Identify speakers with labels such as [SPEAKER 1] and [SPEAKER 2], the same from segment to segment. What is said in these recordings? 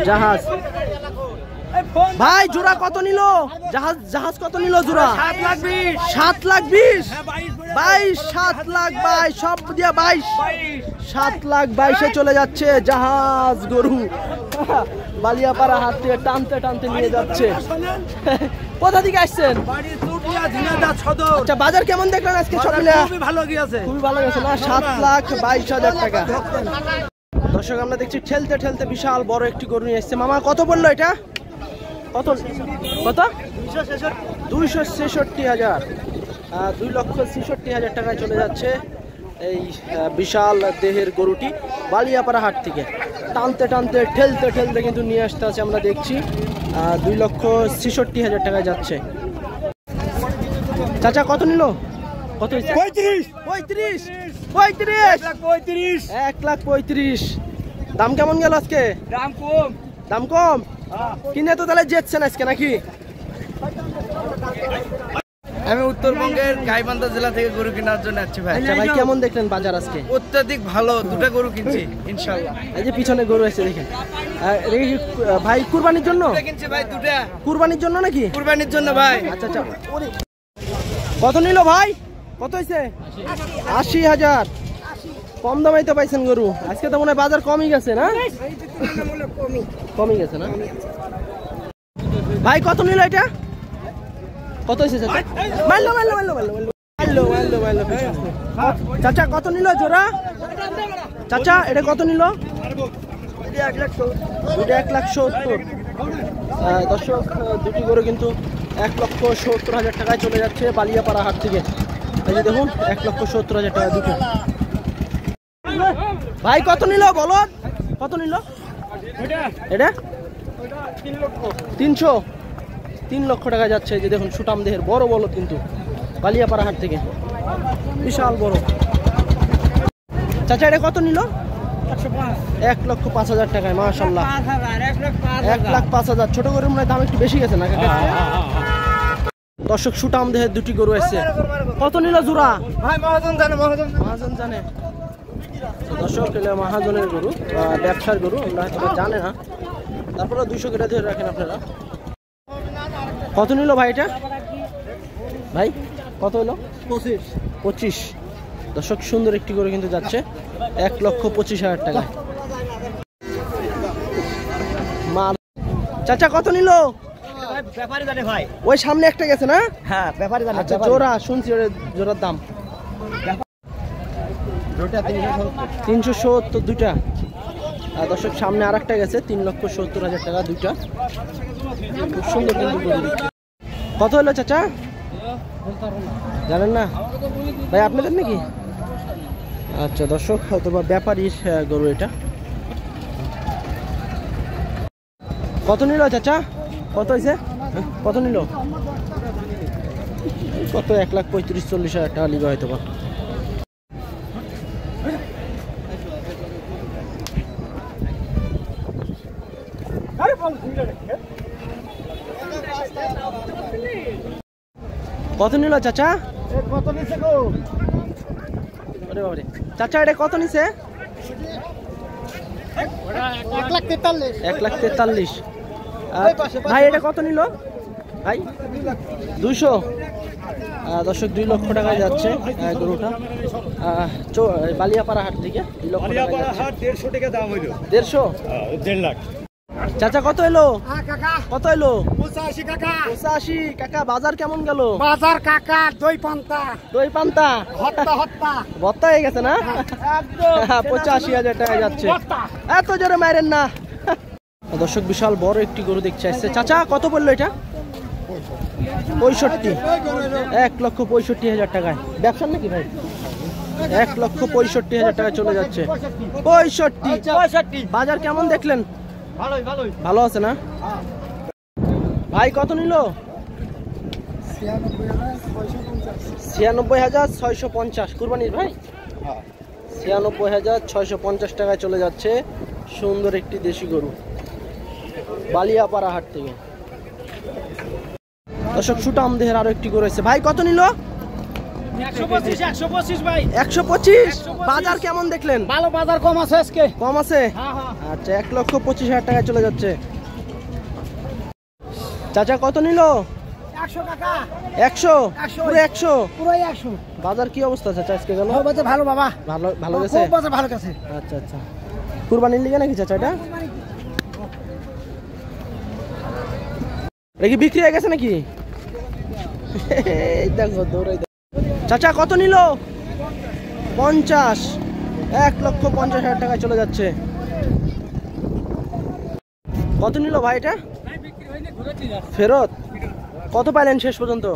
[SPEAKER 1] জাহাজ ভাই জোড়া কত নিল? জাহাজ কত নিল জোড়া? 7,20,000। 7,22,000 সব দিয়া 7,22,000 চলে যাচ্ছে জাহাজ গরু। বালিয়াপাড়া হাট থেকে টানতে টানতে নিয়ে যাচ্ছে। কোথা থেকে আসছেন? আচ্ছা বাজার কেমন দেখলেন আজকে? সব মিলে খুবই ভালো গেছে না? 7,22,000 টাকা। দর্শক আমরা দেখছি ঠেলতে ঠেলতে বিশাল বড় একটি গরু নিয়ে এসছে। মামা কত বললো এটা? কত 2,66,000। 2,66,000 টাকায় চলে যাচ্ছে এই বিশাল দেহের গরুটি বালিয়াপাড়া হাট থেকে। টানতে টানতে ঠেলতে ঠেলতে কিন্তু নিয়ে আসতে আছে আমরা দেখছি। 2,66,000 টাকায় যাচ্ছে। চাচা কত নিল? কত? 35,000। 1,35,000। দাম কেমন গেল আজকে? দাম কম কিনে তো তাহলে যেচ্ছেন আজকে নাকি?
[SPEAKER 2] আমি উত্তরবঙ্গের গাইবান্ধা জেলা থেকে গরু কেনার জন্য যাচ্ছি ভাই।
[SPEAKER 1] আচ্ছা ভাই কেমন দেখলেন বাজার আজকে?
[SPEAKER 2] অত্যাধিক ভালো, দুটা গরু কিনছি ইনশাআল্লাহ।
[SPEAKER 1] এই যে পিছনে গরু আছে দেখেন ভাই, কুরবানির জন্য
[SPEAKER 2] কিনছি ভাই দুটা।
[SPEAKER 1] কুরবানির জন্য নাকি?
[SPEAKER 2] কুরবানির জন্য ভাই।
[SPEAKER 1] আচ্ছা আচ্ছা কত নিল ভাই? কত হয়েছে? 80,000। কম দামাই তো পাইছেন গরু আজকে, তো মনে হয় বাজার কমই গেছে না? কমই গেছে না ভাই? কত নিল এটা? কত হয়েছে চাচা? মারলো। চাচা কত নিল জোড়া? চাচা এটা কত নিল? 1,70,000। দর্শক দুটি গরু কিন্তু 1,70,000 টাকায় চলে যাচ্ছে বালিয়াপাড়া হাট থেকে। এই যে দেখুন 1,70,000 টাকা দুটো। ভাই কত নিল বলো? কত নিল এটা? 3 লক্ষ টাকা যাচ্ছে। যে দেখুন সুটাম দেহের বড় বড় কিন্তু বালিয়াপাড়া হাট থেকে বিশাল বড়। চাচা এটা কত নিল? 1,05,000 টাকায়। মাশাআল্লাহ 1,05,000। ছোট গরুর মনে দাম একটু বেশি গেছে না? দর্শক সুটাম দেহের দুটি গরু এসছে। কত নিল জোড়া? মহাজন জানে। দর্শক মহাজনের গরু, ব্যবসার গরু, আমরা হয়তো জানে না, তারপরে 200 করে ধরে রাখেন আপনারা। কত নিল ভাই এটা? ভাই কত হলো? 25। দর্শক সুন্দর একটি গরু কিন্তু যাচ্ছে 1,25,000 টাকা। চাচা কত নিল?
[SPEAKER 2] ব্যাপারী জানে ভাই।
[SPEAKER 1] ওই সামনে একটা গেছে না?
[SPEAKER 2] হ্যাঁ ব্যাপারী জানে।
[SPEAKER 1] আচ্ছা জোড়া শুনছি, জোড়ার দাম 370 দুইটা। দর্শক সামনে আর একটা গেছে 3,70,000 টাকা দুইটা। খুব সুন্দর কিন্তু গরু। কত হলো চাচা? জানেন না ভাই আপনাদের নাকি? আচ্ছা দর্শক হয়তো বা ব্যাপারীর গরু এটা। কত নিল চাচা? কত হয়েছে? কত নিল? কত? 1,35,000-40,000 টাকা লিবে হয়তো বা। কত নিল চাচা?
[SPEAKER 2] কত নিছে গো?
[SPEAKER 1] আরে বাবা রে চাচা এটা কত নিছে? 1,43,000। ভাই এটা কত নিল ভাই? 200। দর্শক 2 লক্ষ টাকায় যাচ্ছে গরুটা বালিয়াপাড়া হাট থেকে। 2 লক্ষ টাকা।
[SPEAKER 2] 150 টাকা দাম হইলো।
[SPEAKER 1] 150?
[SPEAKER 2] 1.5 লাখ।
[SPEAKER 1] চাচা কত এলো? কত এলো?
[SPEAKER 2] 85 কাকা।
[SPEAKER 1] 85 কাকা। বাজার কেমন গেল?
[SPEAKER 2] বাজার কাকা দই পান্তা
[SPEAKER 1] ভত্তা হয়ে গেছে না? 85,000 টাকা যাচ্ছে। এত জোরে মারেন না। দর্শক বিশাল বড় একটি গরু দেখছে আসছে। চাচা কত বললো এটা? 65। 1,65,000 টাকায়। ব্যবসা নাকি ভাই? 1,65,000 টাকা চলে যাচ্ছে। 65। বাজার কেমন দেখলেন? ভালো আছে না ভাই? কত নিল? 96,650 কুরবানির ভাই। 96,650 টাকায় চলে যাচ্ছে সুন্দর একটি দেশি গরু বালিয়াপাড়া হাট থেকে। দর্শক সুটাম দেহের আরো একটি গরু আছে। ভাই কত নিল?
[SPEAKER 3] 125 ভাই।
[SPEAKER 1] 125। বাজার কেমন দেখলেন?
[SPEAKER 3] ভালো বাজার, কম আছে আজকে।
[SPEAKER 1] কম আছে?
[SPEAKER 3] হ্যাঁ।
[SPEAKER 1] আচ্ছা, 1,25,000 টাকায় চলে যাচ্ছে। চাচা কত নিল?
[SPEAKER 3] 100 টাকা।
[SPEAKER 1] 100? পুরো 100?
[SPEAKER 3] পুরোই 100।
[SPEAKER 1] বাজার কি অবস্থা চাচা আজকে গেল?
[SPEAKER 3] বাজার ভালো বাবা।
[SPEAKER 1] ভালো ভালো গেছে?
[SPEAKER 3] খুব বাজার ভালো গেছে।
[SPEAKER 1] আচ্ছা আচ্ছা, কুরবানির লিগে নাকি চাচা এটা? এটা কি বিক্রি হয়ে গেছে নাকি? এই দেখো দৌড়াই। চাচা কত নিল? 50। 1,50,000 টাকায় চলে যাচ্ছে। কত নিল ভাই এটা? ফেরত? কত পাইলেন শেষ পর্যন্ত?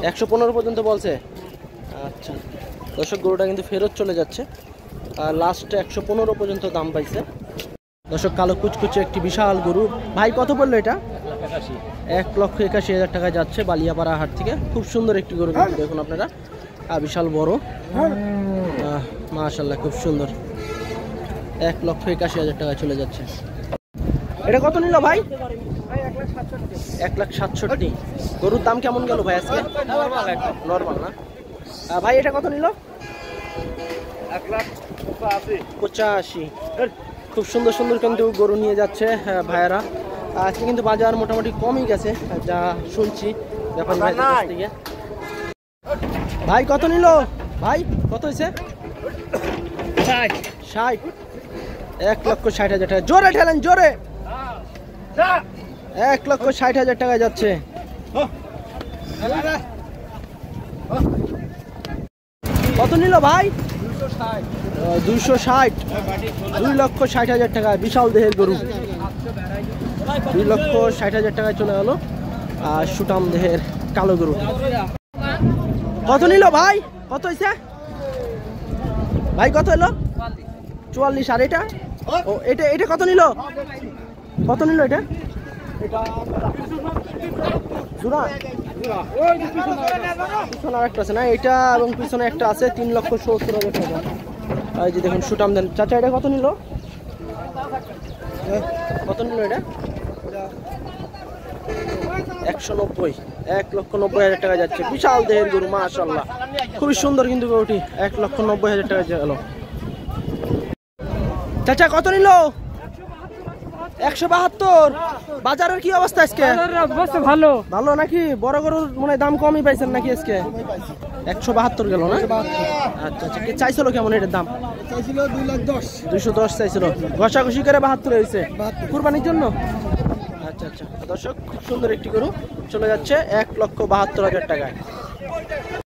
[SPEAKER 1] 115 পর্যন্ত বলছে। আচ্ছা দর্শক, গরুটা কিন্তু ফেরত চলে যাচ্ছে। আর লাস্টে 115 পর্যন্ত দাম পাইছে। দর্শক, কালো কুচকুচে একটি বিশাল গরু। ভাই কত বললো এটা? 1,81,000 টাকায় যাচ্ছে বালিয়াপাড়া হাট থেকে। খুব সুন্দর একটি গরু কিন্তু দেখুন আপনারা, বিশাল বড়, মাশাআল্লাহ খুব সুন্দর। 1,81,000 টাকায় চলে যাচ্ছে। এটা কত নিল ভাই? 1,67,000। গরুর দাম কেমন গেল ভাই আজকে? নরমাল না ভাই? এটা কত নিল? 1,85,000। খুব সুন্দর সুন্দর কিন্তু গরু নিয়ে যাচ্ছে ভাইয়ারা। আজকে কিন্তু বাজার মোটামুটি কমই গেছে যা শুনছি ব্যাপারী ভাইদের কাছ থেকে। ভাই কত নিল? ভাই কত হয়েছে? 60। 1,60,000 টাকা। জোরে ঠেলেন, জোরে। 1,60,000 টাকায় যাচ্ছে। কত নিল ভাই? 260। 2,60,000 টাকা, বিশাল দেহের গরু। 2,60,000 টাকায় চলে গেল আর সুটাম দেহের কালো গরু। কত নিল ভাই? কত হয়েছে ভাই? কত এলো? 44। আর এটা? ও এটা এটা কত নিল? কত নিল এটা? জোড়া? পিছনে আরেকটা আছে না? এটা এবং পিছনে একটা আছে। 3,70,000 টাকা। এই যে দেখুন সুটাম দেন। চাচা এটা কত নিল? কত নিল এটা? 190। 1,90,000 টাকা যাচ্ছে। বিশাল দেহের গরু, মাশাআল্লাহ খুবই সুন্দর কিন্তু গরুটি। 1,90,000 টাকা গেল। চাচা কত নিল? 172। বাজারের কি অবস্থা আজকে?
[SPEAKER 3] ভালো
[SPEAKER 1] ভালো নাকি? বড় গরুর মনে হয় দাম কমই পাইছেন নাকি আজকে? 172 গেল না? আচ্ছা আচ্ছা, কি চাইছিল কেমন এটার দাম? 210 চাইছিল। ঘষাঘষি করে 72 হয়েছে কুরবানির জন্য। আচ্ছা আচ্ছা দর্শক, খুব সুন্দর একটি গরু চলে যাচ্ছে 1,72,000 টাকায়।